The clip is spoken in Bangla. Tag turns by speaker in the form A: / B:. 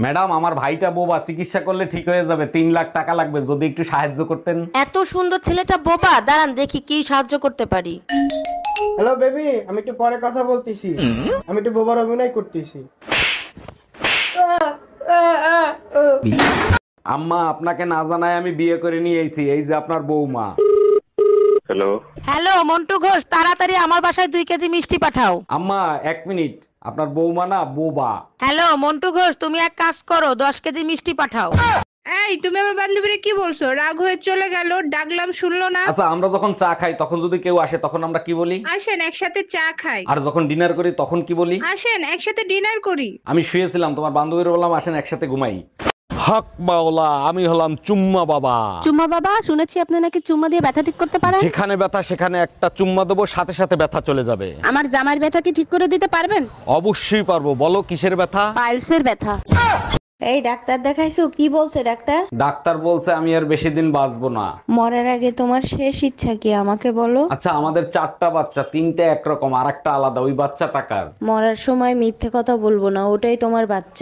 A: ম্যাডাম, আমার ভাইটা বোবা, চিকিৎসা করলে ঠিক হয়ে যাবে, 3 লাখ টাকা লাগবে, যদি একটু সাহায্য করতেন।
B: এত সুন্দর ছেলেটা বোবা, দাঁড়ান দেখি কি সাহায্য করতে পারি।
C: হ্যালো বেবি, আমি একটু পরে কথা বলতেছি। আমি একটু বোবার অভিনয় করতেছি।
A: আম্মা, আপনাকে না জানায় আমি বিয়ে করে নিয়ে এসেছি, এই যে আপনার বৌমা।
D: হ্যালো।
B: হ্যালো মন্টু ঘোষ, তাড়াতাড়ি আমার বাসায় 2 কেজি মিষ্টি পাঠাও।
A: আম্মা 1 মিনিট, আপনার বৌমা না বোবা।
B: হ্যালো মন্টু ঘোষ, তুমি এক কাজ করো, 10 কেজি মিষ্টি পাঠাও।
E: এই তুমি আমার বান্ধবীরে কি বলছো? রাগ হয়ে চলে গেল, ডাকলাম শুনলো না।
A: আচ্ছা, আমরা যখন চা খাই তখন যদি কেউ আসে তখন আমরা কি বলি?
E: আসেন একসাথে চা খাই।
A: আর যখন ডিনার করি তখন কি বলি?
E: আসেন একসাথে ডিনার করি।
A: আমি শুয়েছিলাম, তোমার বান্ধবীর বললাম আসেন একসাথে ঘুমাই। হক মাওলা, আমি হলাম চুম্মা বাবা।
B: চুম্মা বাবা, শুনেছি আপনি নাকি চুম্মা দিয়ে ব্যথা ঠিক করতে পারেন।
A: যেখানে ব্যথা সেখানে একটা চুম্মা দেবো, সাথে সাথে ব্যথা চলে যাবে।
B: আমার জামার ব্যথা কি ঠিক করে দিতে পারবেন?
A: অবশ্যই পারবো, বলো কিসের ব্যথা?
B: পাইলসের ব্যথা।
F: এই ডাক্তার দেখাইছো? কি বলছে ডাক্তার?
A: ডাক্তার বলছে আমি আর বেশি দিন বাঁচবো না।
F: মরার আগে তোমার শেষ ইচ্ছা কি আমাকে বলো?
A: আচ্ছা, আমাদের 4টা বাচ্চা, 3টে একরকম, আর একটা আলাদা, ওই বাচ্চা টাকার।
F: মরার সময় মিথ্যে কথা বলবো না, ওটাই তোমার বাচ্চা।